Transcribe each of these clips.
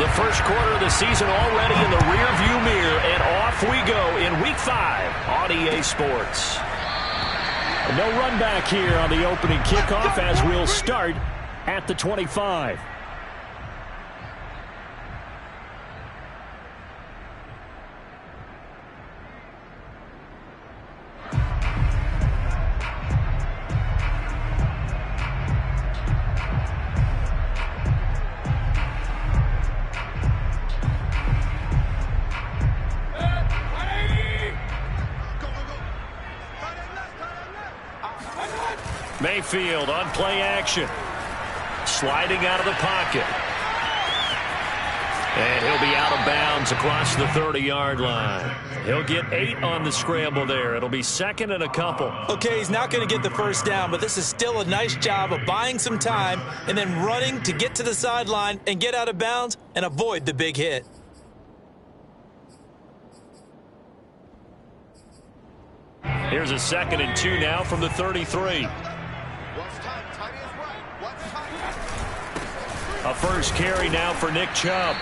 The first quarter of the season already in the rearview mirror, and off we go in Week 5 on EA Sports. No run back here on the opening kickoff as we'll start at the 25. Mayfield on play action. Sliding out of the pocket. And he'll be out of bounds across the 30-yard line. He'll get 8 on the scramble there. It'll be second and a couple. Okay, he's not going to get the first down, but this is still a nice job of buying some time and then running to get to the sideline and get out of bounds and avoid the big hit. Here's a 2nd and 2 now from the 33. A first carry now for Nick Chubb.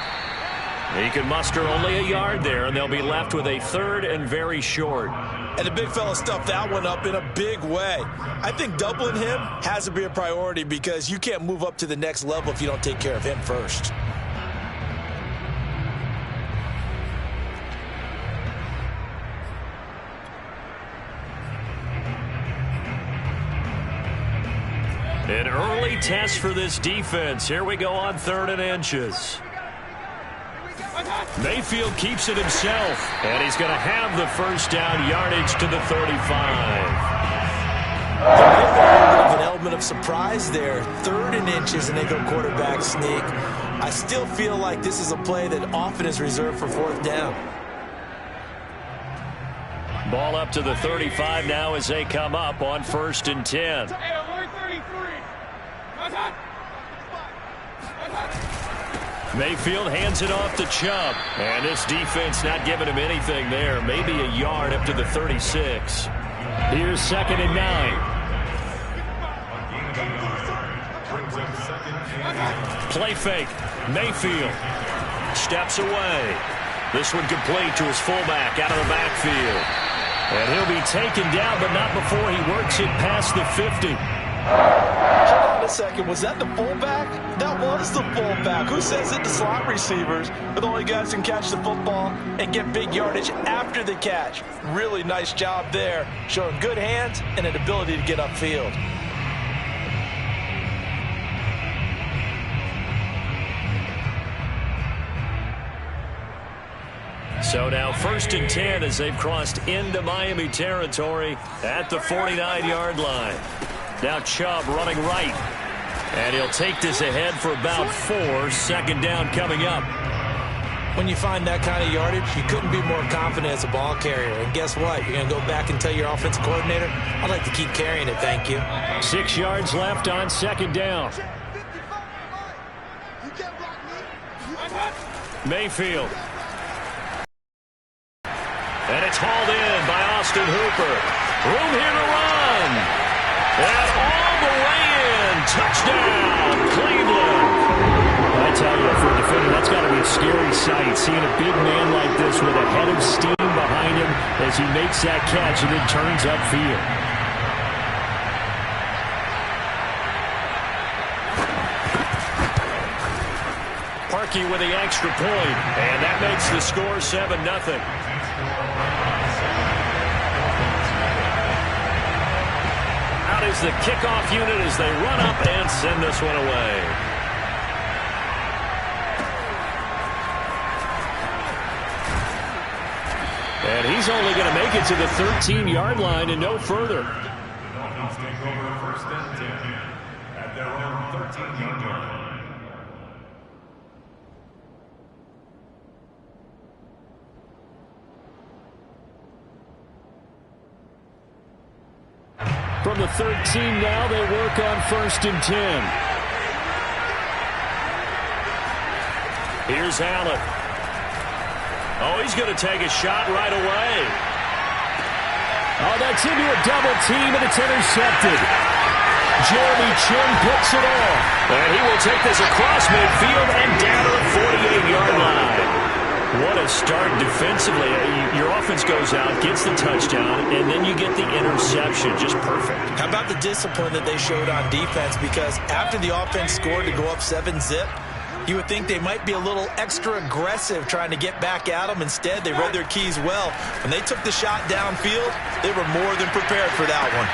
He can muster only a yard there, and they'll be left with a 3rd and very short. And the big fella stuffed that one up in a big way. I think doubling him has to be a priority because you can't move up to the next level if you don't take care of him first. An early test for this defense. Here we go on 3rd and inches. Mayfield keeps it himself, and he's going to have the first down, yardage to the 35. An element of surprise there. 3rd and inches, and they go quarterback sneak. I still feel like this is a play that often is reserved for 4th down. Ball up to the 35 now as they come up on 1st and 10. Mayfield hands it off to Chubb. And this defense not giving him anything there. Maybe a yard up to the 36. Here's 2nd and 9. Play fake. Mayfield steps away. This one complete to his fullback out of the backfield. And he'll be taken down, but not before he works it past the 50. Hold on a second. Was that the fullback? That was the fullback. Who says it? The slot receivers are the only guys who can catch the football and get big yardage after the catch. Really nice job there, showing good hands and an ability to get upfield. So now 1st and 10 as they've crossed into Miami territory at the 49-yard line. Now Chubb running right. And he'll take this ahead for about 4. 2nd down coming up. When you find that kind of yardage, you couldn't be more confident as a ball carrier. And guess what? You're going to go back and tell your offensive coordinator, I'd like to keep carrying it, thank you. 6 yards left on 2nd down. Mayfield. And it's hauled in by Austin Hooper. Room here to run. And all the way in. Touchdown, Cleveland. I tell you, for a defender, that's got to be a scary sight, seeing a big man like this with a head of steam behind him as he makes that catch and then turns upfield. Parkey with the extra point, and that makes the score 7-0. Out is the kickoff unit as they run up and send this one away. And he's only going to make it to the 13-yard line and no further. Dolphins take over 1st and 10 at their own 13-yard line. From the 13 now, they work on 1st and 10. Here's Allen. Oh, he's going to take a shot right away. Oh, that's into a double team, and it's intercepted. Jeremy Chin picks it off. And he will take this across midfield and down to the 48-yard line. What a start defensively. Your offense goes out, gets the touchdown, and then you get the interception. Just perfect. How about the discipline that they showed on defense? Because after the offense scored to go up 7-zip, you would think they might be a little extra aggressive trying to get back at them. Instead, they read their keys well. When they took the shot downfield, they were more than prepared for that one.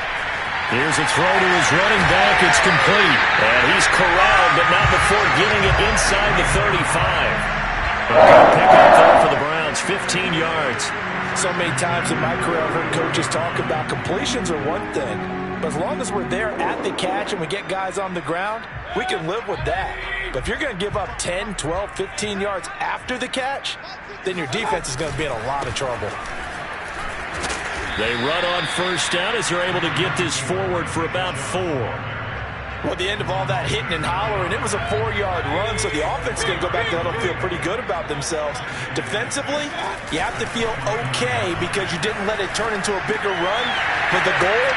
Here's a throw to his running back. It's complete. And he's corralled, but not before getting it inside the 35. Pick up there for the Browns, 15 yards. So many times in my career I've heard coaches talk about completions are one thing, but as long as we're there at the catch and we get guys on the ground, we can live with that. But if you're going to give up 10, 12, 15 yards after the catch, then your defense is going to be in a lot of trouble. They run on first down as they're able to get this forward for about 4. Well, at the end of all that hitting and hollering, it was a 4-yard run, so the offense is going to go back to let them feel pretty good about themselves. Defensively, you have to feel okay because you didn't let it turn into a bigger run. But the goal,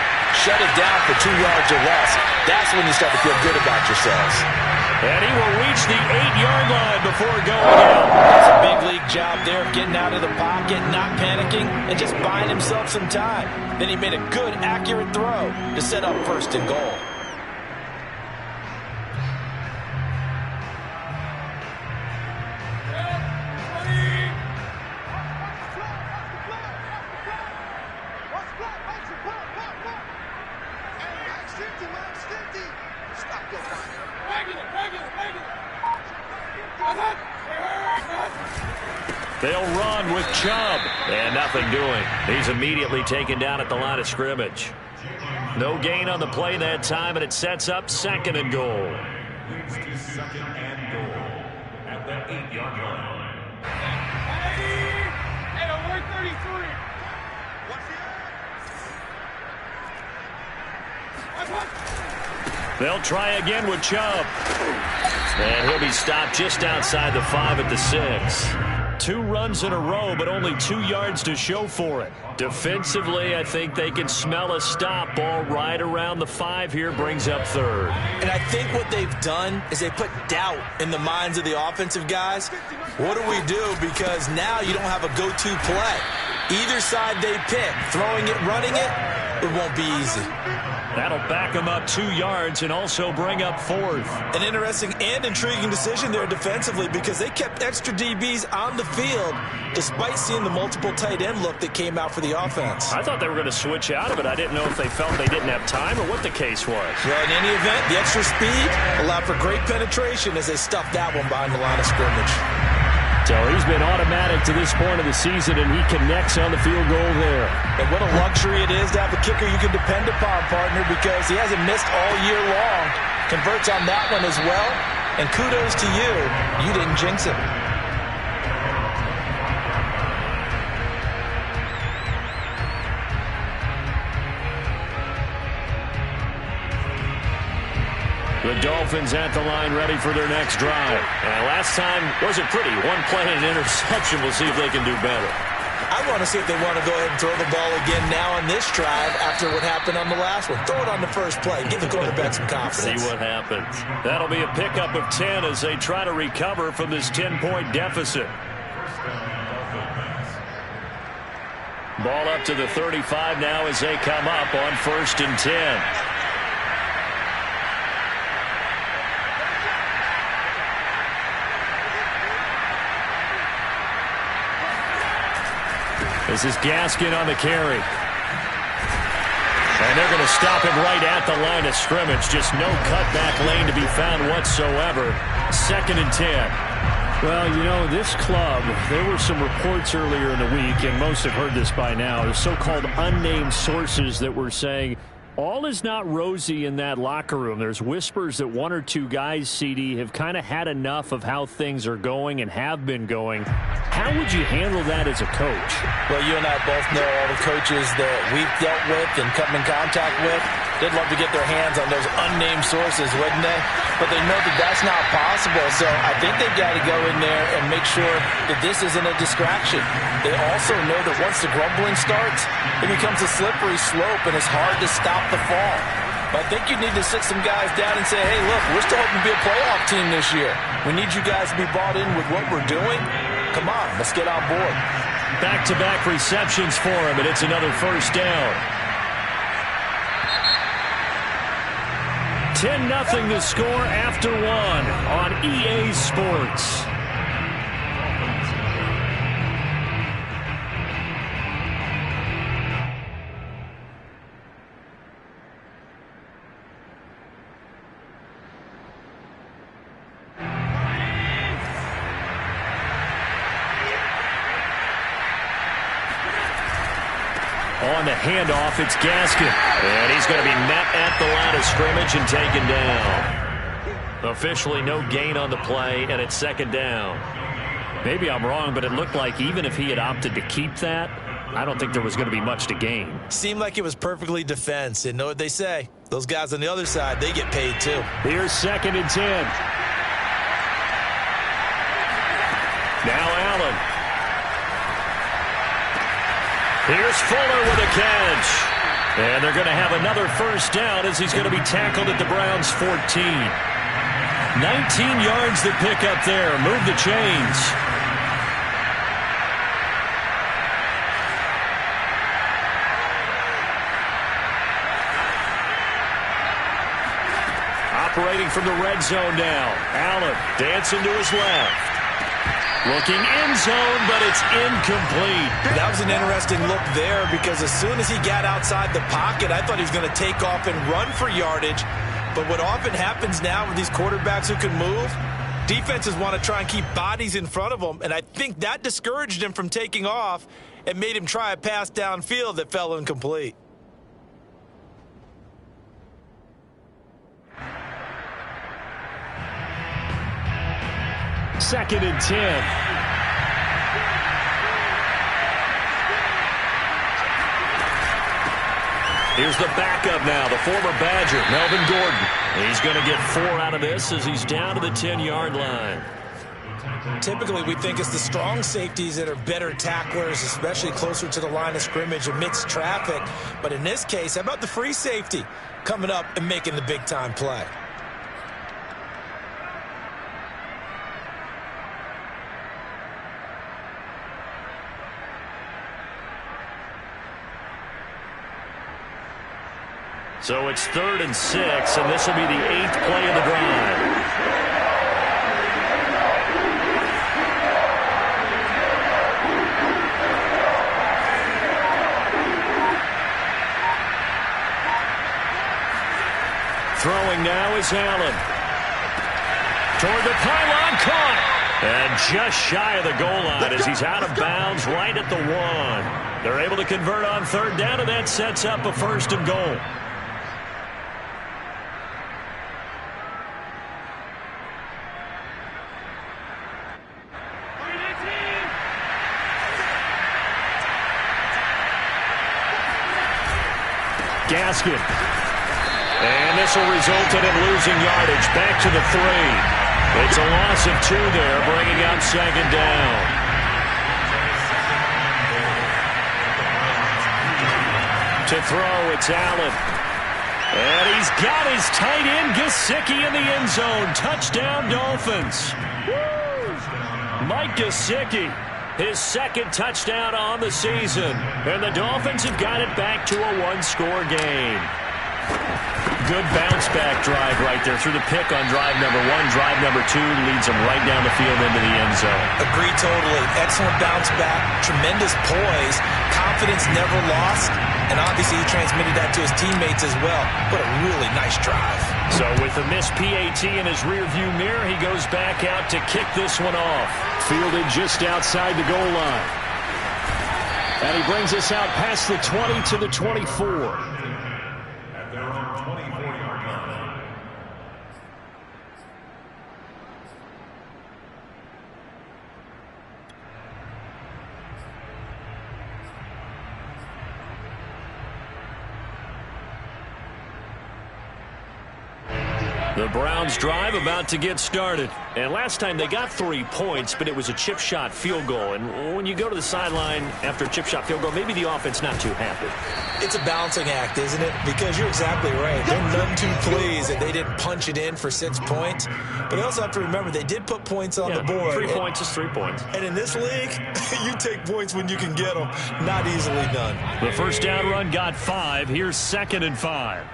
shut it down for 2 yards or less. That's when you start to feel good about yourselves. And he will reach the 8-yard line before going out. That's a big league job there, getting out of the pocket, not panicking, and just buying himself some time. Then he made a good, accurate throw to set up first and goal. They'll run with Chubb, and nothing doing. He's immediately taken down at the line of scrimmage. No gain on the play that time, and it sets up 2nd and goal. Leads to 2nd and goal at the 8-yard line. Hey, 133. They'll try again with Chubb. And he'll be stopped just outside the 5 at the 6. 2 runs in a row, but only 2 yards to show for it. Defensively, I think they can smell a stop. Ball right around the 5 here, brings up 3rd. And I think what they've done is they put doubt in the minds of the offensive guys. What do we do? Because now you don't have a go-to play. Either side they pick, throwing it, running it, it won't be easy. That'll back them up 2 yards and also bring up 4th. An interesting and intriguing decision there defensively because they kept extra DBs on the field despite seeing the multiple tight end look that came out for the offense. I thought they were going to switch out of it. I didn't know if they felt they didn't have time or what the case was. Well, in any event, the extra speed allowed for great penetration as they stuffed that one behind the line of scrimmage. So he's been automatic to this point of the season, and he connects on the field goal there. And what a luxury it is to have a kicker you can depend upon, partner, because he hasn't missed all year long. Converts on that one as well. And kudos to you. You didn't jinx it. The Dolphins at the line ready for their next drive. And last time wasn't pretty. 1 play and an interception. We'll see if they can do better. I want to see if they want to go ahead and throw the ball again now on this drive after what happened on the last one. Throw it on the first play. Give the quarterback some confidence. See what happens. That'll be a pickup of 10 as they try to recover from this 10-point deficit. Ball up to the 35 now as they come up on 1st and 10. This is Gaskin on the carry. And they're going to stop him right at the line of scrimmage. Just no cutback lane to be found whatsoever. 2nd and 10. Well, you know, this club, there were some reports earlier in the week, and most have heard this by now, the so-called unnamed sources that were saying all is not rosy in that locker room. There's whispers that 1 or 2 guys, CD, have kind of had enough of how things are going and have been going. How would you handle that as a coach? Well, you and I both know all the coaches that we've dealt with and come in contact with. They'd love to get their hands on those unnamed sources, wouldn't they? But they know that that's not possible. So I think they've got to go in there and make sure that this isn't a distraction. They also know that once the grumbling starts, it becomes a slippery slope and it's hard to stop the fall. But I think you need to sit some guys down and say, hey, look, we're still hoping to be a playoff team this year. We need you guys to be bought in with what we're doing. Come on, let's get on board. Back-to-back receptions for him, and it's another first down. 10-0 the score after one on EA Sports. On the handoff, it's Gaskin. And he's going to be met at the line of scrimmage and taken down. Officially no gain on the play, and it's second down. Maybe I'm wrong, but it looked like even if he had opted to keep that, I don't think there was going to be much to gain. Seemed like it was perfectly defense. And know what they say? Those guys on the other side, they get paid too. Here's 2nd and 10. Now Allen. Here's Fuller with a catch. And they're going to have another first down as he's going to be tackled at the Browns' 14. 19 yards to pick up there. Move the chains. Operating from the red zone now. Allen dancing to his left. Looking end zone, but it's incomplete. That was an interesting look there because as soon as he got outside the pocket, I thought he was going to take off and run for yardage. But what often happens now with these quarterbacks who can move, defenses want to try and keep bodies in front of them. And I think that discouraged him from taking off and made him try a pass downfield that fell incomplete. Second and 10. Here's the backup now, the former Badger, Melvin Gordon. He's going to get 4 out of this as he's down to the 10-yard line. Typically, we think it's the strong safeties that are better tacklers, especially closer to the line of scrimmage amidst traffic. But in this case, how about the free safety coming up and making the big-time play? So it's 3rd and 6, and this will be the 8th play of the drive. Throwing now is Allen. Toward the pylon, caught. And just shy of the goal line as he's out of bounds right at the 1. They're able to convert on 3rd down, and that sets up a 1st and goal. Gaskin. And this will result in him losing yardage. Back to the 3. It's a loss of 2 there, bringing up 2nd down. To throw, it's Allen. And he's got his tight end, Gesicki, in the end zone. Touchdown, Dolphins. Mike Gesicki. His 2nd touchdown on the season. And the Dolphins have got it back to a 1-score game. Good bounce-back drive right there through the pick on drive number 1. Drive number 2 leads them right down the field into the end zone. Agree totally. Excellent bounce-back. Tremendous poise. Confidence never lost. And obviously he transmitted that to his teammates as well. What a really nice drive. So with the missed PAT in his rearview mirror, he goes back out to kick this one off. Fielded just outside the goal line. And he brings us out past the 20 to the 24. At their own 24-yard line. The Browns drive about to get started. And last time they got 3 points, but it was a chip shot field goal. And when you go to the sideline after a chip shot field goal, maybe the offense not too happy. It's a balancing act, isn't it? Because you're exactly right. They're none too pleased that they didn't punch it in for 6 points. But they also have to remember they did put points on the board. 3 points is 3 points. And in this league, you take points when you can get them. Not easily done. The first down run got 5. Here's 2nd and 5.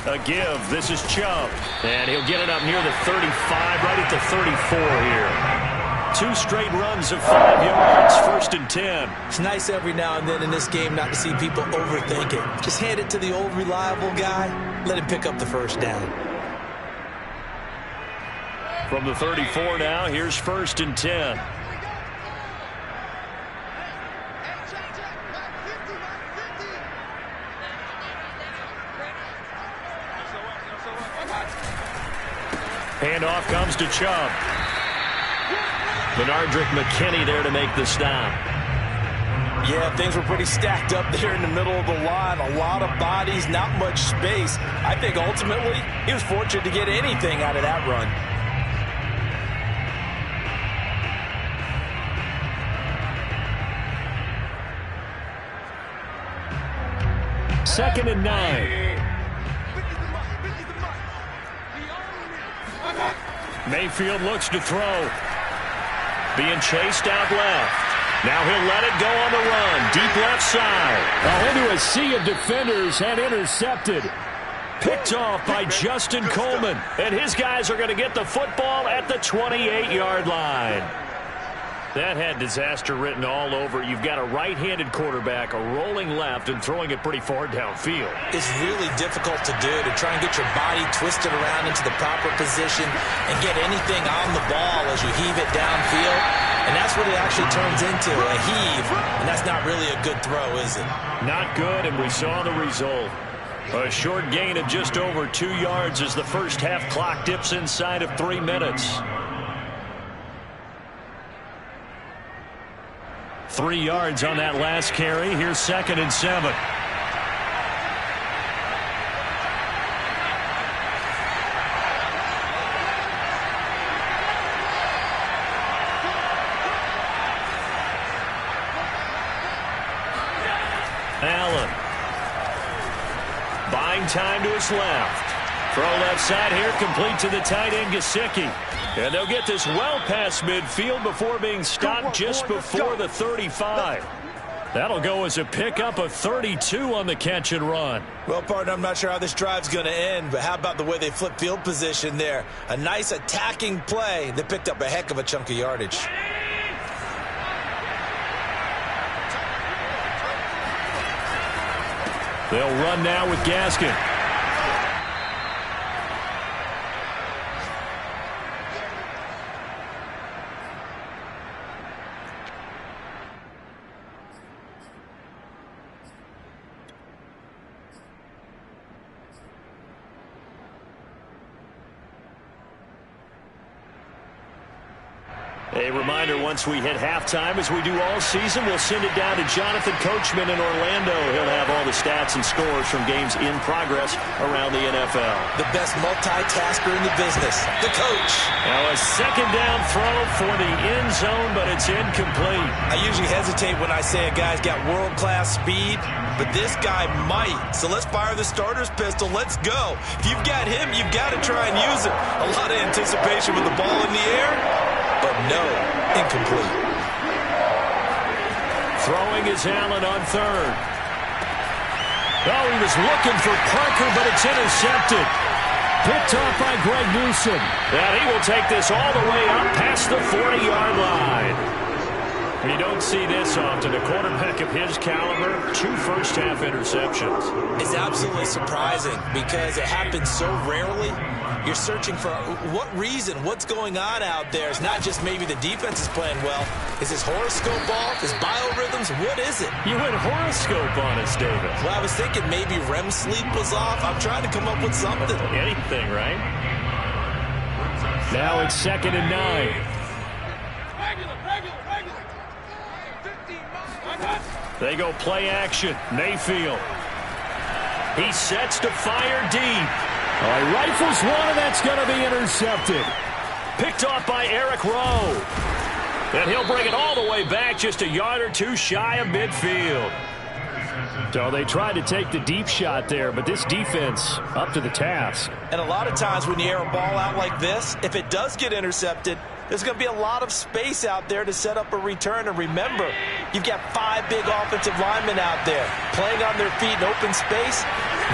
A give. This is Chubb. And he'll get it up near the 35, right at the 34 here. 2 straight runs of 5 yards. 1st and 10. It's nice every now and then in this game not to see people overthink it. Just hand it to the old reliable guy. Let him pick up the first down. From the 34 now, here's 1st and 10. Handoff comes to Chubb. Benardrick McKinney there to make the stop. Yeah, things were pretty stacked up there in the middle of the line. A lot of bodies, not much space. I think ultimately he was fortunate to get anything out of that run. Second and 9. Mayfield looks to throw. Being chased out left. Now he'll let it go on the run. Deep left side. Into a sea of defenders and intercepted. Picked off by Justin Coleman. And his guys are going to get the football at the 28-yard line. That had disaster written all over. You've got a right-handed quarterback, a rolling left, and throwing it pretty far downfield. It's really difficult to do, to try and get your body twisted around into the proper position and get anything on the ball as you heave it downfield. And that's what it actually turns into, a heave. And that's not really a good throw, is it? Not good, and we saw the result. A short gain of just over 2 yards as the first half clock dips inside of 3 minutes. 3 yards on that last carry. Here's 2nd and 7. Allen. Buying time to his left. Throw left side here, complete to the tight end, Gesicki. And they'll get this well past midfield before being stopped just before the 35. That'll go as a pickup of 32 on the catch and run. Well, partner, I'm not sure how this drive's going to end, but how about the way they flip field position there? A nice attacking play that picked up a heck of a chunk of yardage. They'll run now with Gaskin. A reminder, once we hit halftime, as we do all season, we'll send it down to Jonathan Coachman in Orlando. He'll have all the stats and scores from games in progress around the NFL. The best multitasker in the business, the coach. Now a second down throw for the end zone, but it's incomplete. I usually hesitate when I say a guy's got world-class speed, but this guy might. So let's fire the starter's pistol. Let's go. If you've got him, you've got to try and use it. A lot of anticipation with the ball in the air. But no, incomplete. Throwing is Allen on 3rd. Oh, he was looking for Parker, but it's intercepted. Picked off by Greg Newsome. And he will take this all the way up past the 40-yard line. You don't see this often. A quarterback of his caliber, 2 first-half interceptions. It's absolutely surprising because it happens so rarely. You're searching for what reason, what's going on out there. It's not just maybe the defense is playing well. Is his horoscope off? His biorhythms? What is it? You went horoscope on us, David. Well, I was thinking maybe REM sleep was off. I'm trying to come up with something. Anything, right? Now it's 2nd and 9. They go play action. Mayfield. He sets to fire deep. He rifles one, and that's going to be intercepted. Picked off by Eric Rowe. And he'll bring it all the way back just a yard or two shy of midfield. So they tried to take the deep shot there, but this defense up to the task. And a lot of times when you air a ball out like this, if it does get intercepted, there's going to be a lot of space out there to set up a return. And remember, you've got 5 big offensive linemen out there playing on their feet in open space.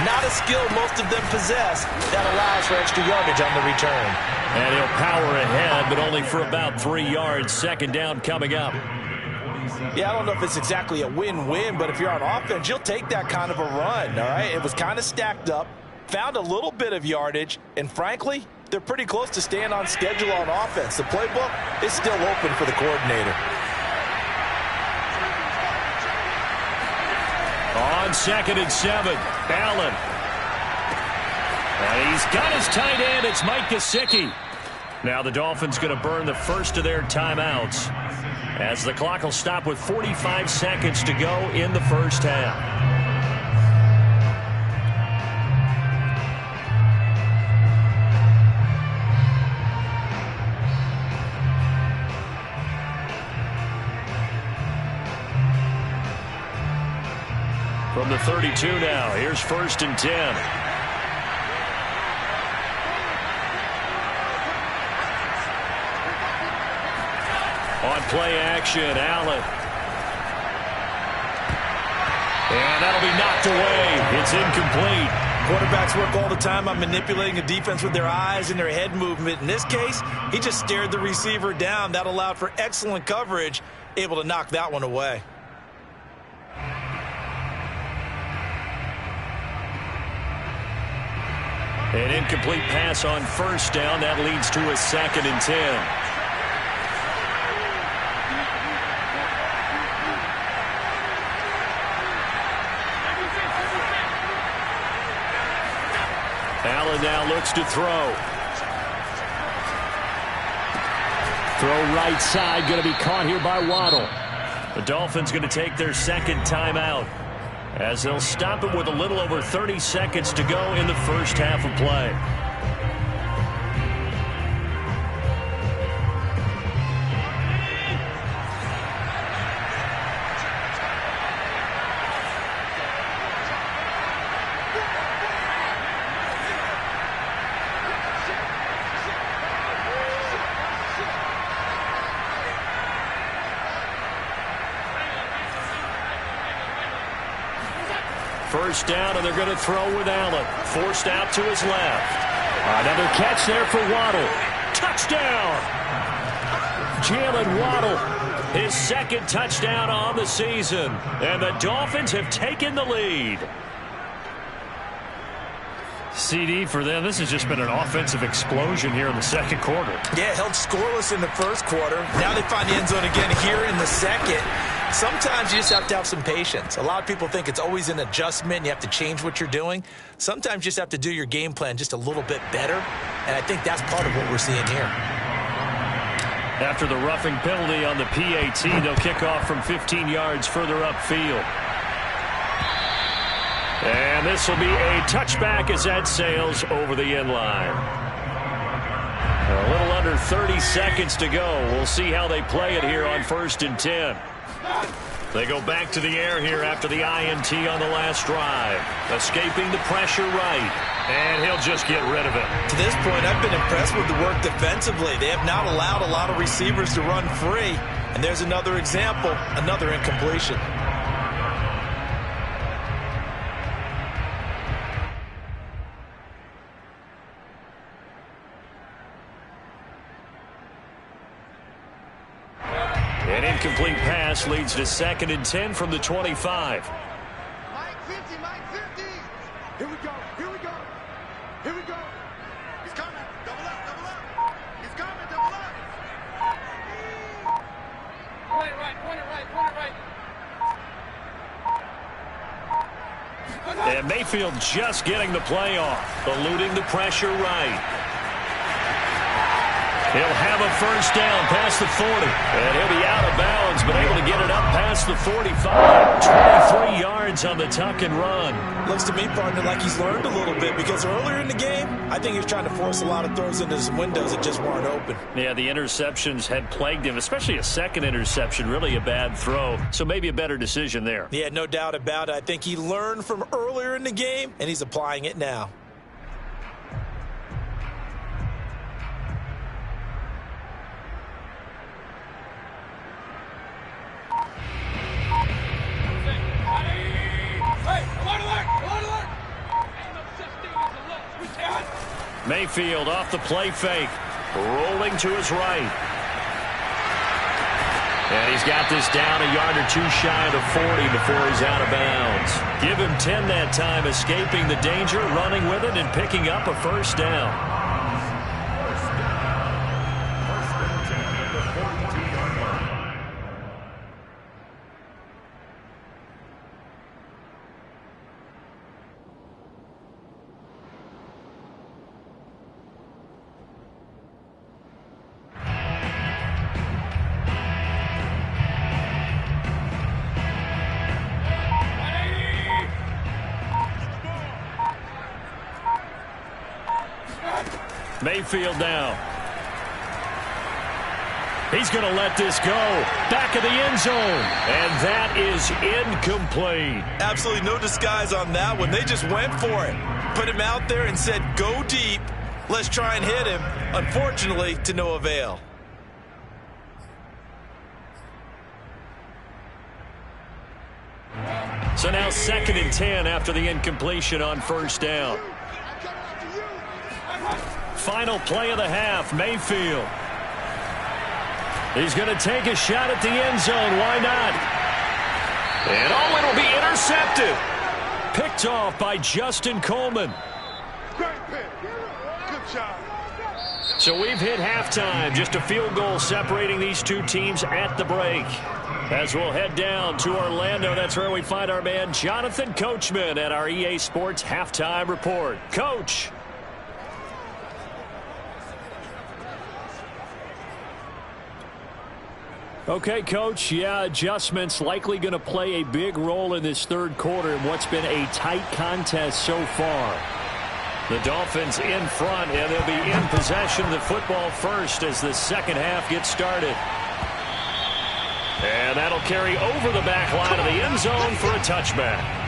Not a skill most of them possess that allows for extra yardage on the return. And he'll power ahead, but only for about 3 yards. Second down coming up. Yeah, I don't know if it's exactly a win-win, but if you're on offense, you'll take that kind of a run, all right? It was kind of stacked up, found a little bit of yardage, and frankly, they're pretty close to staying on schedule on offense. The playbook is still open for the coordinator. On 2nd and 7, Allen. And he's got his tight end. It's Mike Gesicki. Now the Dolphins going to burn the first of their timeouts as the clock will stop with 45 seconds to go in the first half. From the 32 now, here's 1st and 10. On play action, Allen. And that'll be knocked away. It's incomplete. Quarterbacks work all the time on manipulating a defense with their eyes and their head movement. In this case, he just stared the receiver down. That allowed for excellent coverage, able to knock that one away. An incomplete pass on 1st down. That leads to a 2nd and 10. Allen now looks to throw. Throw right side, going to be caught here by Waddle. The Dolphins going to take their 2nd timeout as they'll stop it with a little over 30 seconds to go in the first half of play. First down, and they're going to throw with Allen. Forced out to his left. Another catch there for Waddle. Touchdown! Jalen Waddle, his 2nd touchdown on the season. And the Dolphins have taken the lead. CD for them, this has just been an offensive explosion here in the 2nd quarter. Yeah, held scoreless in the 1st quarter. Now they find the end zone again here in the 2nd. Sometimes you just have to have some patience. A lot of people think it's always an adjustment. You have to change what you're doing. Sometimes you just have to do your game plan just a little bit better. And I think that's part of what we're seeing here. After the roughing penalty on the PAT, they'll kick off from 15 yards further upfield. And this will be a touchback as that sails over the end line. A little under 30 seconds to go. We'll see how they play it here on 1st and 10. They go back to the air here after the INT on the last drive. Escaping the pressure right. And he'll just get rid of it. To this point, I've been impressed with the work defensively. They have not allowed a lot of receivers to run free. And there's another example, another incompletion. An incomplete pass leads to 2nd and 10 from the 25. Mike 50, Mike 50. Here we go, here we go, here we go. He's coming, double up, double up. He's coming, double up. Point it right. And Mayfield just getting the play off, eluding the pressure right. He'll have a first down past the 40. And he'll be out of bounds, but able to get it up past the 45. 23 yards on the tuck and run. Looks to me, partner, like he's learned a little bit, because earlier in the game, I think he was trying to force a lot of throws into some windows that just weren't open. Yeah, the interceptions had plagued him, especially a second interception, really a bad throw. So maybe a better decision there. Yeah, no doubt about it. I think he learned from earlier in the game, and he's applying it now. Mayfield off the play fake, rolling to his right. And he's got this down a yard or two shy of the 40 before he's out of bounds. Give him 10 that time, escaping the danger, running with it, and picking up a first down. Mayfield now. He's going to let this go. Back of the end zone. And that is incomplete. Absolutely no disguise on that one. They just went for it. Put him out there and said, go deep. Let's try and hit him. Unfortunately, to no avail. So now 2nd and 10 after the incompletion on first down. Final play of the half, Mayfield. He's going to take a shot at the end zone. Why not? And oh, it'll be intercepted. Picked off by Justin Coleman. Great pick. Good job. So we've hit halftime. Just a field goal separating these two teams at the break. As we'll head down to Orlando, that's where we find our man Jonathan Coachman at our EA Sports Halftime Report. Coach. Okay, Coach, yeah, adjustments likely going to play a big role in this third quarter in what's been a tight contest so far. The Dolphins in front, and they'll be in possession of the football first as the second half gets started. And that'll carry over the back line of the end zone for a touchback.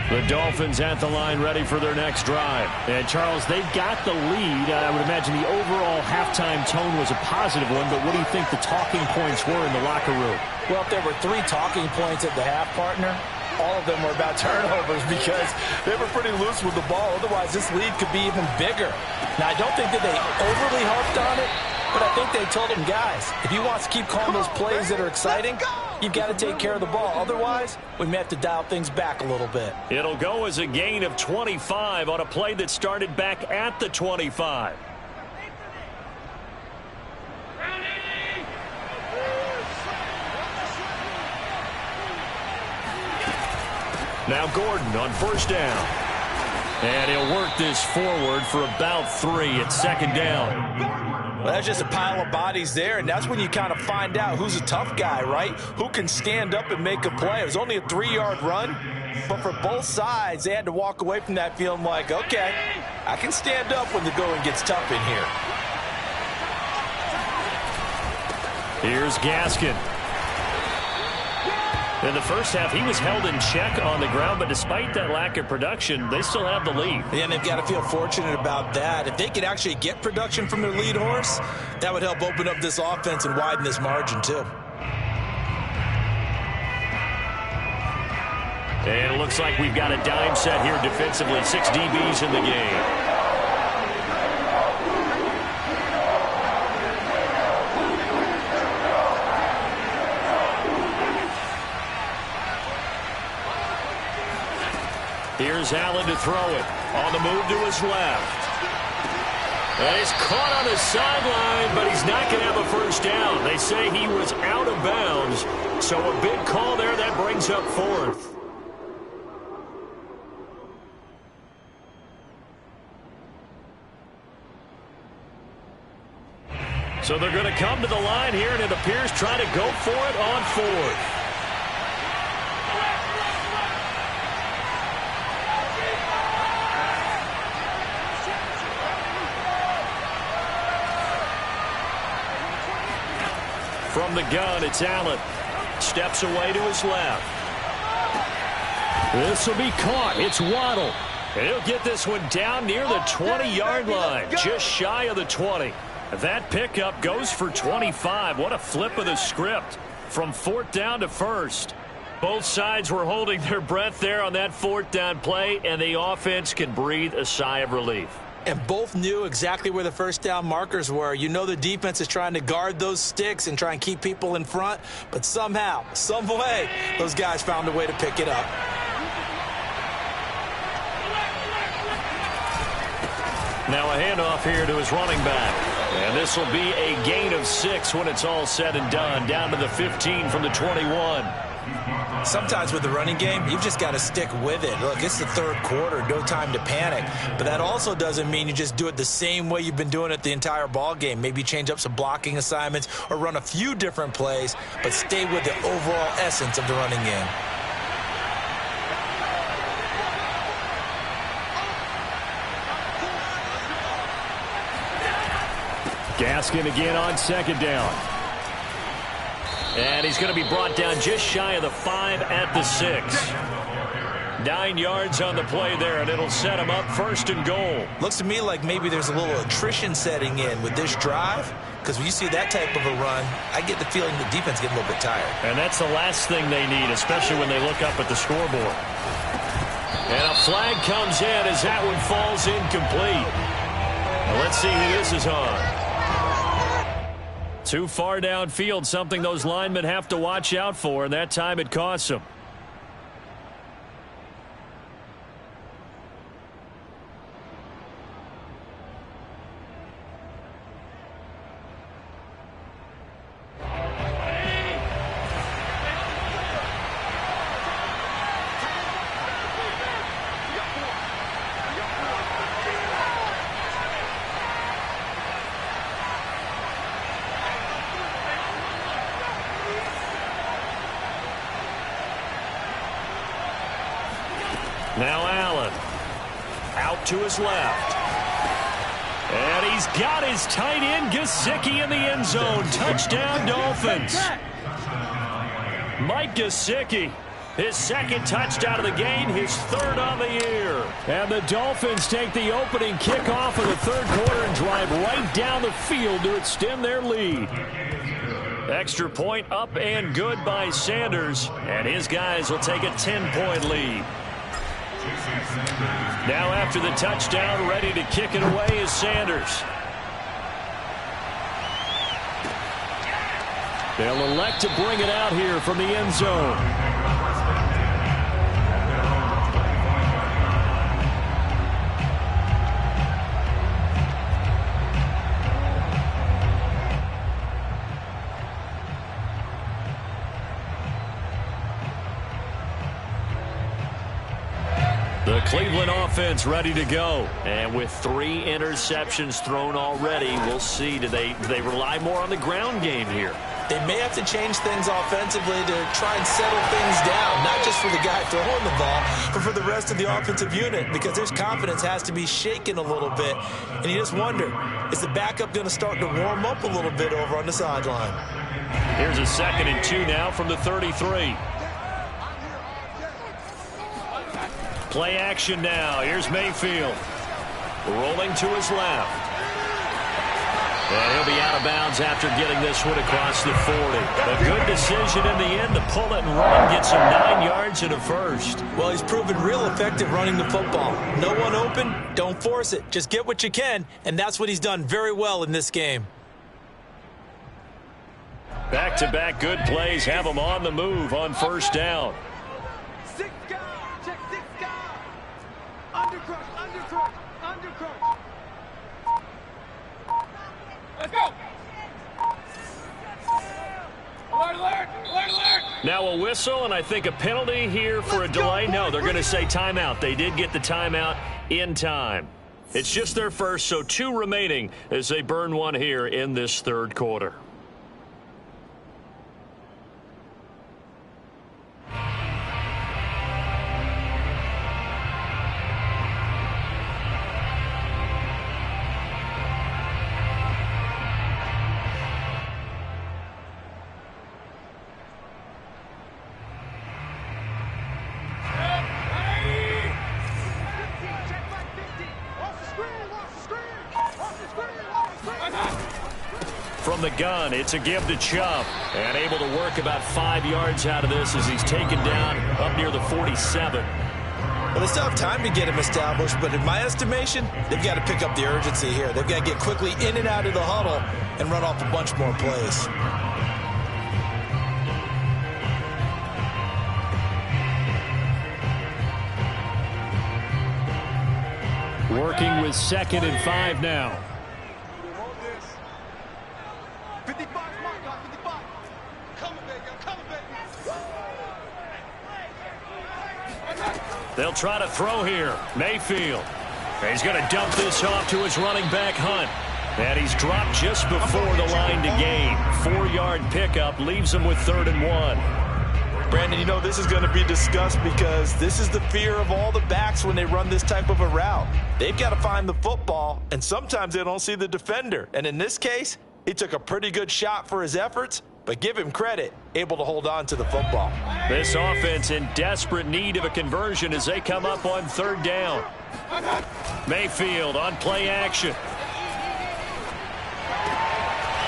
The Dolphins at the line ready for their next drive. And, Charles, they've got the lead. I would imagine the overall halftime tone was a positive one, but what do you think the talking points were in the locker room? Well, if there were 3 talking points at the half, partner, all of them were about turnovers because they were pretty loose with the ball. Otherwise, this lead could be even bigger. Now, I don't think that they overly harped on it, but I think they told them, guys, if you want to keep calling those plays that are exciting, you've got to take care of the ball. Otherwise, we may have to dial things back a little bit. It'll go as a gain of 25 on a play that started back at the 25. Now Gordon on first down. And he'll work this forward for about 3 at second down. Well, that's just a pile of bodies there, and that's when you kind of find out who's a tough guy, right? Who can stand up and make a play. It was only a 3-yard run, but for both sides, they had to walk away from that feeling like, okay, I can stand up when the going gets tough in here. Here's Gaskin. In the first half, he was held in check on the ground, but despite that lack of production, they still have the lead. Yeah, and they've got to feel fortunate about that. If they could actually get production from their lead horse, that would help open up this offense and widen this margin, too. And it looks like we've got a dime set here defensively. 6 DBs in the game. Here's Allen to throw it. On the move to his left. And he's caught on the sideline, but he's not going to have a first down. They say he was out of bounds. So a big call there. That brings up 4th. So they're going to come to the line here, and it appears trying to go for it on 4th. From the gun, it's Allen. Steps away to his left. This will be caught. It's Waddle. And he'll get this one down near the 20-yard line, just shy of the 20. That pickup goes for 25. What a flip of the script from 4th down to 1st. Both sides were holding their breath there on that 4th down play, and the offense can breathe a sigh of relief. And both knew exactly where the first down markers were. You know the defense is trying to guard those sticks and try and keep people in front, but somehow, some way, those guys found a way to pick it up. Now a handoff here to his running back. And this will be a gain of 6 when it's all said and done. Down to the 15 from the 21. Sometimes with the running game, you've just got to stick with it. Look, it's the 3rd quarter, no time to panic. But that also doesn't mean you just do it the same way you've been doing it the entire ball game. Maybe change up some blocking assignments or run a few different plays, but stay with the overall essence of the running game. Gaskin again on 2nd down. And he's going to be brought down just shy of the 5 at the 6. 9 yards on the play there, and it'll set him up 1st and goal. Looks to me like maybe there's a little attrition setting in with this drive, because when you see that type of a run, I get the feeling the defense getting a little bit tired. And that's the last thing they need, especially when they look up at the scoreboard. And a flag comes in as that one falls incomplete. Now let's see who this is on. Too far downfield, something those linemen have to watch out for, and that time it costs them. Now Allen out to his left. And he's got his tight end Gesicki in the end zone. Touchdown Dolphins. Mike Gesicki, his 2nd touchdown of the game, his 3rd on the year. And the Dolphins take the opening kickoff of the 3rd quarter and drive right down the field to extend their lead. Extra point up and good by Sanders, and his guys will take a 10-point lead. Now after the touchdown, ready to kick it away is Sanders. They'll elect to bring it out here from the end zone. The Cleveland offense ready to go. And with 3 interceptions thrown already, we'll see. Do they rely more on the ground game here? They may have to change things offensively to try and settle things down, not just for the guy throwing the ball, but for the rest of the offensive unit, because their confidence has to be shaken a little bit. And you just wonder, is the backup going to start to warm up a little bit over on the sideline? Here's a 2nd and 2 now from the 33. Play action now. Here's Mayfield. Rolling to his left. And he'll be out of bounds after getting this one across the 40. A good decision in the end to pull it and run. Gets him 9 yards and a 1st. Well, he's proven real effective running the football. No one open, don't force it. Just get what you can, and that's what he's done very well in this game. Back-to-back good plays have him on the move on 1st down. Now a whistle, and I think a penalty here for a delay. No, they're going to say timeout. They did get the timeout in time. It's just their first, so 2 remaining as they burn one here in this third quarter. From the gun, it's a give to Chubb, and able to work about 5 yards out of this as he's taken down up near the 47. Well, they still have time to get him established, but in my estimation, they've got to pick up the urgency here. They've got to get quickly in and out of the huddle and run off a bunch more plays. Working with 2nd and 5 now. 55, mark on 55. Coming, baby. I'm coming, baby. They'll try to throw here. Mayfield. And he's going to dump this off to his running back, Hunt. And he's dropped just before the line to gain. 4-yard pickup leaves him with 3rd and 1. Brandon, you know this is going to be discussed because this is the fear of all the backs when they run this type of a route. They've got to find the football, and sometimes they don't see the defender. And in this case, he took a pretty good shot for his efforts, but give him credit, able to hold on to the football. This offense in desperate need of a conversion as they come up on 3rd down. Mayfield on play action.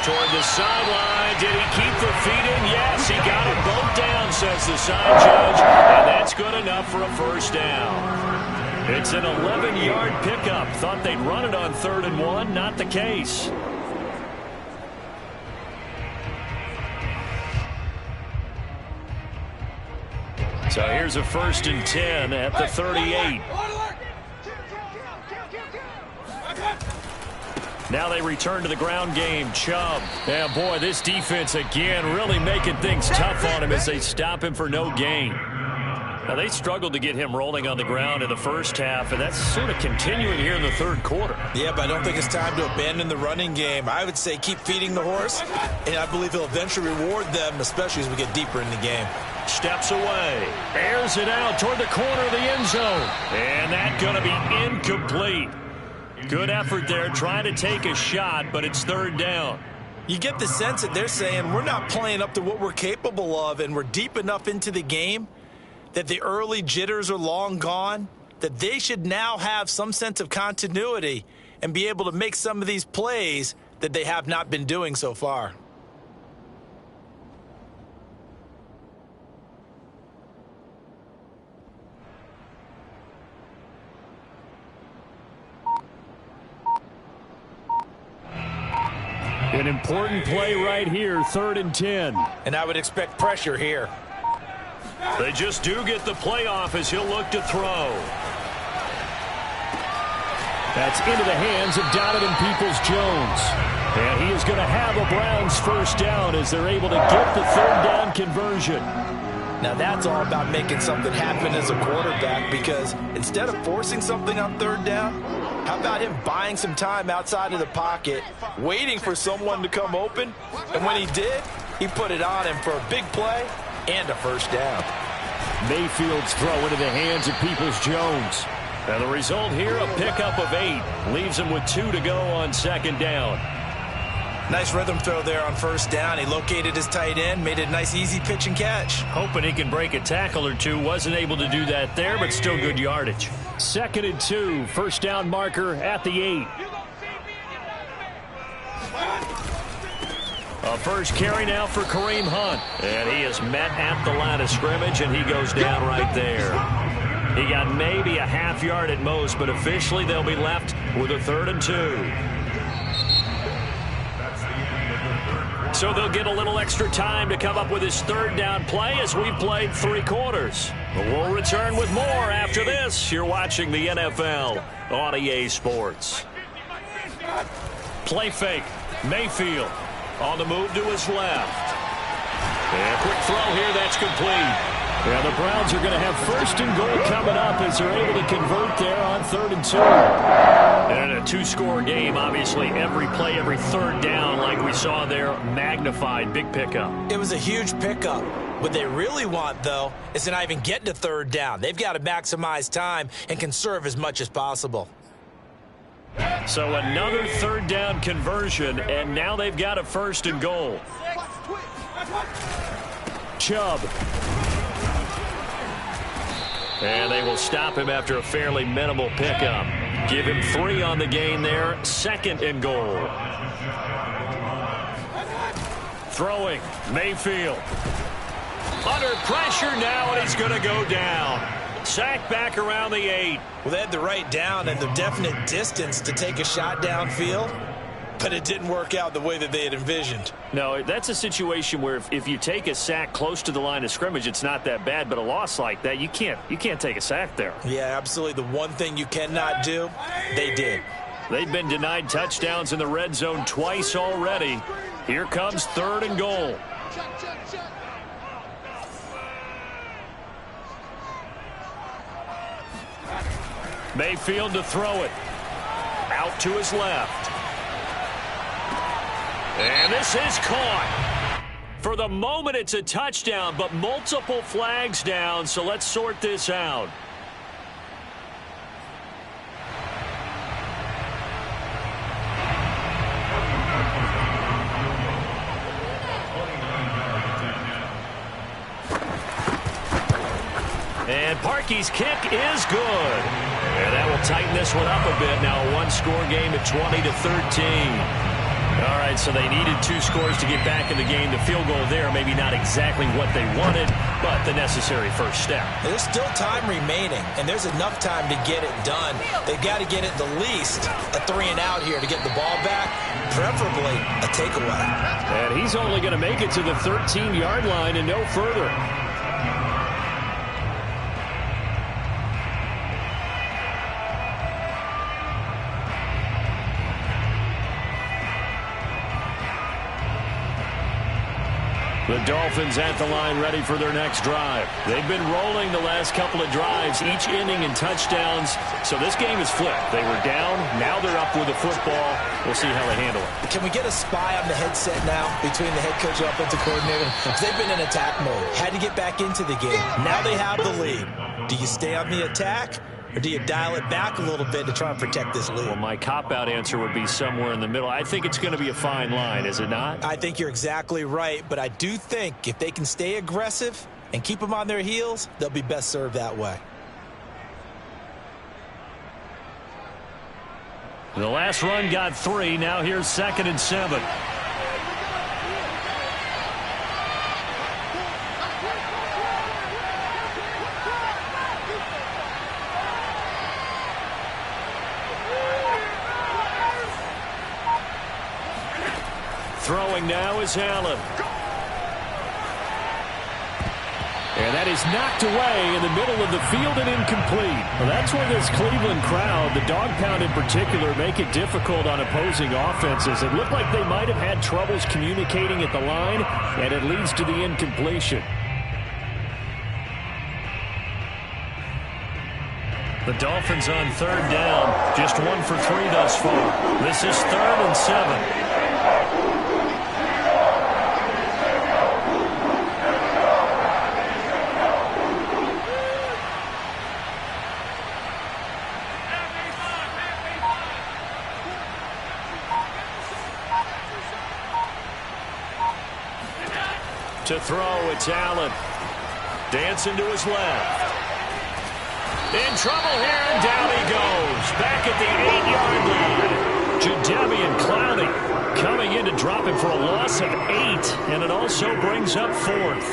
Toward the sideline. Did he keep the feet in? Yes, he got them both down, says the side judge, and that's good enough for a 1st down. It's an 11-yard pickup. Thought they'd run it on 3rd and 1. Not the case. So here's a 1st and 10 at the 38. Now they return to the ground game. Chubb. Yeah, boy, this defense again really making things tough on him as they stop him for no gain. Now, they struggled to get him rolling on the ground in the first half, and that's sort of continuing here in the third quarter. Yeah, but I don't think it's time to abandon the running game. I would say keep feeding the horse, and I believe he'll eventually reward them, especially as we get deeper in the game. Steps away, airs it out toward the corner of the end zone, and that's going to be incomplete. Good effort there, trying to take a shot, but it's third down. You get the sense that they're saying we're not playing up to what we're capable of, and we're deep enough into the game that the early jitters are long gone, that they should now have some sense of continuity and be able to make some of these plays that they have not been doing so far. An important play right here, 3rd and 10. And I would expect pressure here. They just do get the play off as he'll look to throw. That's into the hands of Donovan Peoples-Jones. And he is going to have a Browns first down as they're able to get the third down conversion. Now that's all about making something happen as a quarterback, because instead of forcing something on third down, how about him buying some time outside of the pocket, waiting for someone to come open, and when he did, he put it on him for a big play and a first down. Mayfield's throw into the hands of Peoples-Jones. And the result here, a pickup of 8. Leaves him with 2 to go on second down. Nice rhythm throw there on first down. He located his tight end, made it a nice easy pitch and catch. Hoping he can break a tackle or two. Wasn't able to do that there, but still good yardage. 2nd and 2, first down marker at the 8. A first carry now for Kareem Hunt. And he is met at the line of scrimmage, and he goes down right there. He got maybe a half yard at most, but officially they'll be left with a 3rd and 2. So they'll get a little extra time to come up with his third down play as we've played 3 quarters. But we'll return with more after this. You're watching the NFL on EA Sports. Play fake. Mayfield on the move to his left. And a quick throw here, that's complete. Yeah, the Browns are going to have first and goal coming up as they're able to convert there on 3rd and 2. And in a two-score game, obviously every play, every third down, like we saw there, magnified. Big pickup. It was a huge pickup. What they really want, though, is to not even get to 3rd down. They've got to maximize time and conserve as much as possible. So another 3rd down conversion, and now they've got a 1st and goal. Chubb. And they will stop him after a fairly minimal pickup. Give him 3 on the gain there. 2nd and goal. Throwing. Mayfield. Under pressure now, and he's going to go down. Sacked back around the 8. Well, they had the right down and the definite distance to take a shot downfield, but it didn't work out the way that they had envisioned. No, that's a situation where if you take a sack close to the line of scrimmage, it's not that bad, but a loss like that, you can't take a sack there. Yeah, absolutely. The one thing you cannot do, they did. They've been denied touchdowns in the red zone twice already. Here comes 3rd and goal. Mayfield to throw it. Out to his left. And this is caught. For the moment, it's a touchdown, but multiple flags down, so let's sort this out. And Parkey's kick is good. And that will tighten this one up a bit. Now a one-score game at 20-13. All right, so they needed 2 scores to get back in the game. The field goal there, maybe not exactly what they wanted, but the necessary first step. There's still time remaining, and there's enough time to get it done. They've got to get it the least a 3-and-out here to get the ball back, preferably a takeaway. And he's only going to make it to the 13-yard line and no further. The Dolphins at the line ready for their next drive. They've been rolling the last couple of drives, each inning in touchdowns. So this game is flipped. They were down. Now they're up with the football. We'll see how they handle it. Can we get a spy on the headset now between the head coach and offensive coordinator? Because they've been in attack mode. Had to get back into the game. Now they have the lead. Do you stay on the attack? Or do you dial it back a little bit to try and protect this lead? Well, my cop-out answer would be somewhere in the middle. I think it's going to be a fine line, is it not? I think you're exactly right, but I do think if they can stay aggressive and keep them on their heels, they'll be best served that way. The last run got 3. Now here's 2nd and 7. Throwing now is Allen. And that is knocked away in the middle of the field and incomplete. Well, that's where this Cleveland crowd, the dog pound in particular, make it difficult on opposing offenses. It looked like they might have had troubles communicating at the line, and it leads to the incompletion. The Dolphins on 3rd down, just 1 for 3 thus far. This is 3rd and 7. To throw, it's Allen. Dancing to his left. In trouble here, and down he goes. Back at the 8-yard line. Jadeveon Clowney coming in to drop him for a loss of 8, and it also brings up 4th.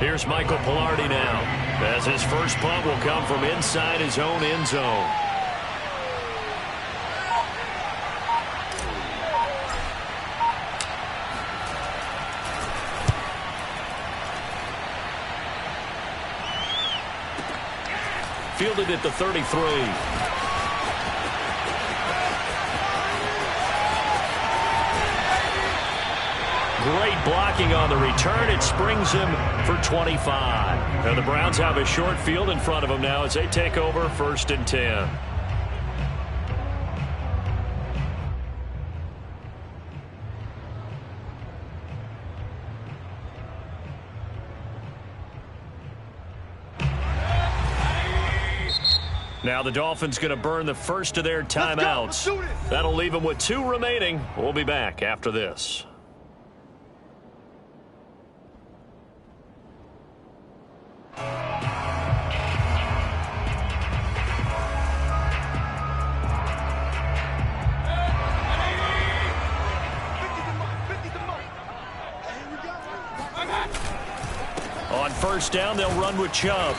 Here's Michael Pilardi now, as his first punt will come from inside his own end zone. Fielded at the 33. Great blocking on the return. It springs him for 25. And the Browns have a short field in front of them now as they take over 1st and 10. Now the Dolphins going to burn the first of their timeouts. That'll leave them with 2 remaining. We'll be back after this. On 1st down, they'll run with Chubb.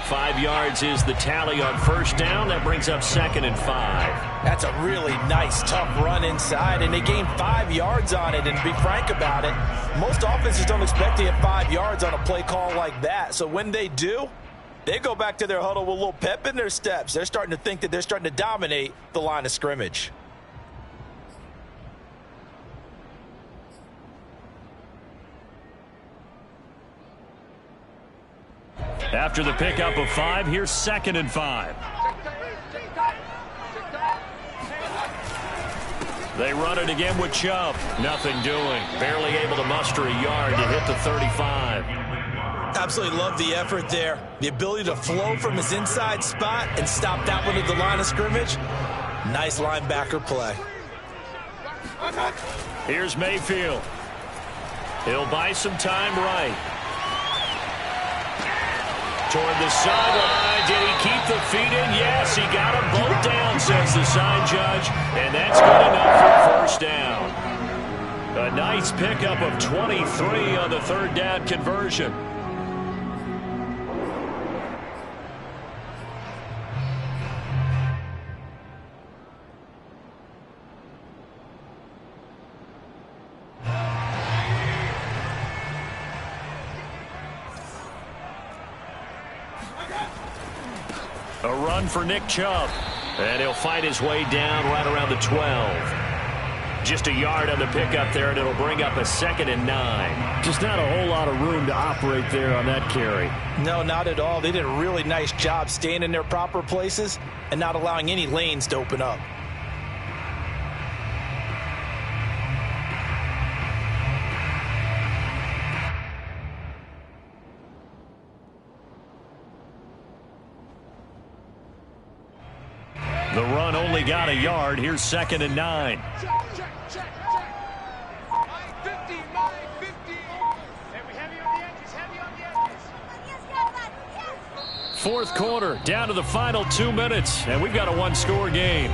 5 yards is the tally on 1st down. That brings up 2nd and 5. That's a really nice, tough run inside, and they gained 5 yards on it. And to be frank about it, most offenses don't expect to get 5 yards on a play call like that. So when they do, they go back to their huddle with a little pep in their steps. They're starting to think that they're starting to dominate the line of scrimmage. After the pickup of 5, here's 2nd and 5. They run it again with Chubb. Nothing doing. Barely able to muster a yard to hit the 35. Absolutely love the effort there. The ability to flow from his inside spot and stop that one at the line of scrimmage. Nice linebacker play. Here's Mayfield. He'll buy some time right. Toward the sideline. Did he keep the feet in? Yes, he got them both down, says the sign judge. And that's good enough for 1st down. A nice pickup of 23 on the 3rd down conversion. A run for Nick Chubb. And he'll fight his way down right around the 12. Just a yard on the pickup there, and it'll bring up a 2nd and 9. Just not a whole lot of room to operate there on that carry. No, not at all. They did a really nice job staying in their proper places and not allowing any lanes to open up. The run only got a yard. Here's 2nd and 9. Check. 50. Heavy on the edges. 4th quarter, down to the final 2 minutes, and we've got a 1-score game.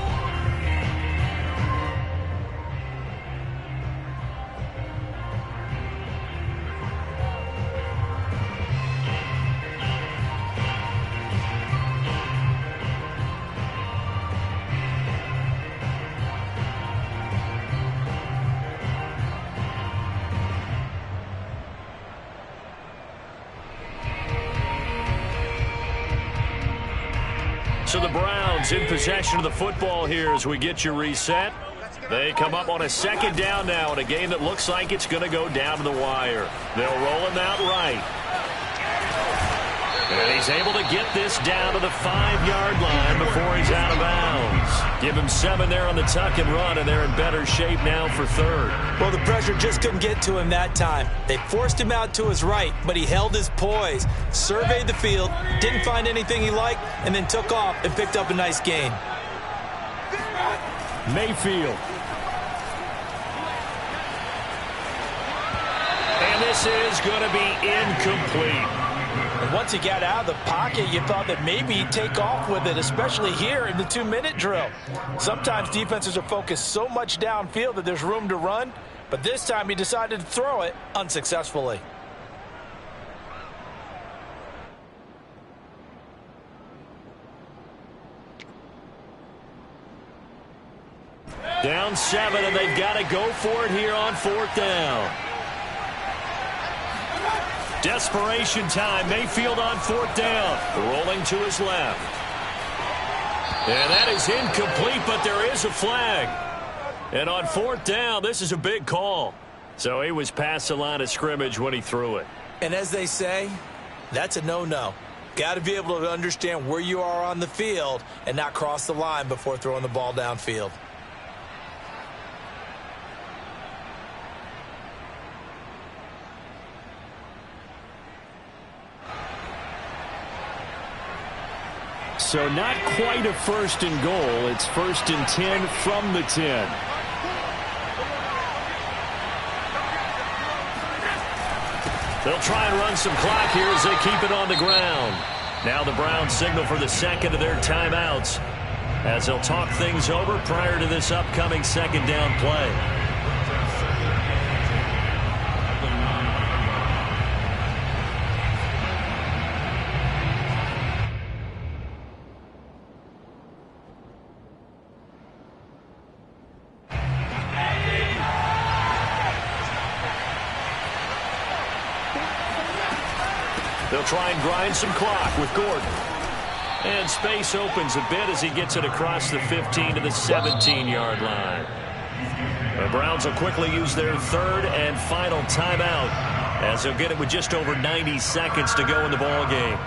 So the Browns in possession of the football here as we get you reset. They come up on a 2nd down now in a game that looks like it's going to go down to the wire. They'll roll him out right. And he's able to get this down to the 5-yard line before he's out of bounds. Give him 7 there on the tuck and run, and they're in better shape now for 3rd. Well, the pressure just couldn't get to him that time. They forced him out to his right, but he held his poise, surveyed the field, didn't find anything he liked, and then took off and picked up a nice gain. Mayfield. And this is going to be incomplete. And once he got out of the pocket, you thought that maybe he'd take off with it, especially here in the 2-minute drill. Sometimes defenses are focused so much downfield that there's room to run, but this time he decided to throw it unsuccessfully. Down 7, and they've got to go for it here on 4th down. Desperation time. Mayfield on 4th down. Rolling to his left. And that is incomplete, but there is a flag. And on 4th down, this is a big call. So he was past the line of scrimmage when he threw it. And as they say, that's a no-no. Got to be able to understand where you are on the field and not cross the line before throwing the ball downfield. So not quite a 1st and goal. It's 1st and 10 from the 10. They'll try and run some clock here as they keep it on the ground. Now the Browns signal for the second of their timeouts as they'll talk things over prior to this upcoming 2nd down play. They'll try and grind some clock with Gordon. And space opens a bit as he gets it across the 15 to the 17-yard line. The Browns will quickly use their 3rd and final timeout as they'll get it with just over 90 seconds to go in the ball game.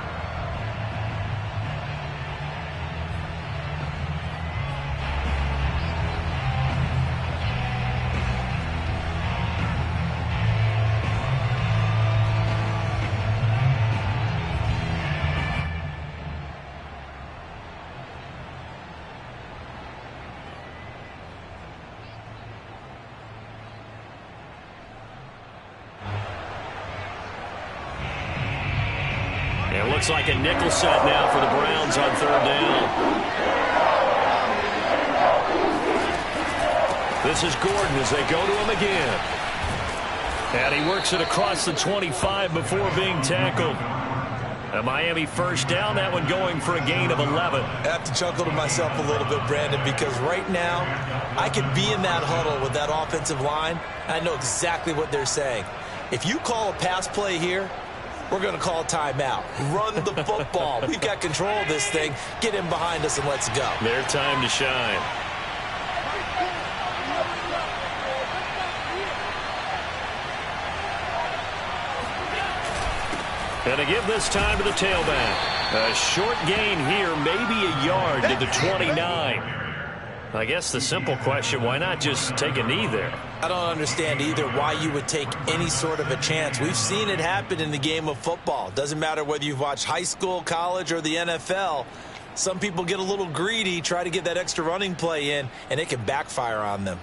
It looks like a nickel set now for the Browns on 3rd down. This is Gordon as they go to him again. And he works it across the 25 before being tackled. A Miami 1st down, that one going for a gain of 11. I have to chuckle to myself a little bit, Brandon, because right now I could be in that huddle with that offensive line. I know exactly what they're saying. If you call a pass play here, we're going to call a timeout. Run the football. We've got control of this thing. Get in behind us and let's go. Their time to shine. And to give this time to the tailback. A short gain here, maybe a yard to the 29. I guess the simple question, why not just take a knee there? I don't understand either why you would take any sort of a chance. We've seen it happen in the game of football. Doesn't matter whether you've watched high school, college, or the NFL. Some people get a little greedy, try to get that extra running play in, and it can backfire on them.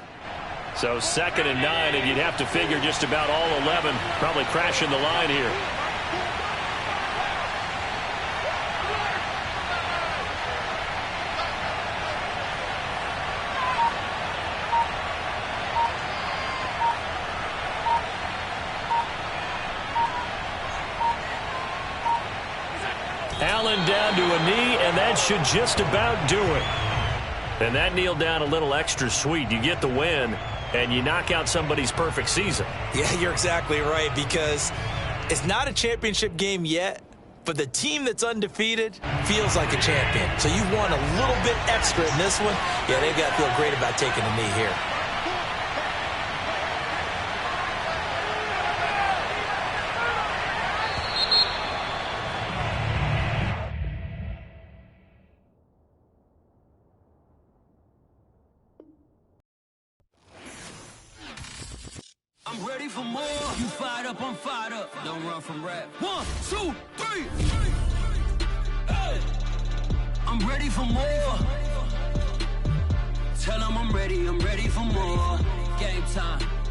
So 2nd and 9, and you'd have to figure just about all 11 probably crashing the line here. Allen down to a knee, and that should just about do it. And that kneel down a little extra sweet. You get the win, and you knock out somebody's perfect season. Yeah, you're exactly right, because it's not a championship game yet, but the team that's undefeated feels like a champion. So you won a little bit extra in this one. Yeah, they've got to feel great about taking a knee here. I'm ready for more. You fired up, I'm fired up. Don't run from rap. 1, 2, 3. Hey. I'm ready for more. Tell them I'm ready for more. Game time.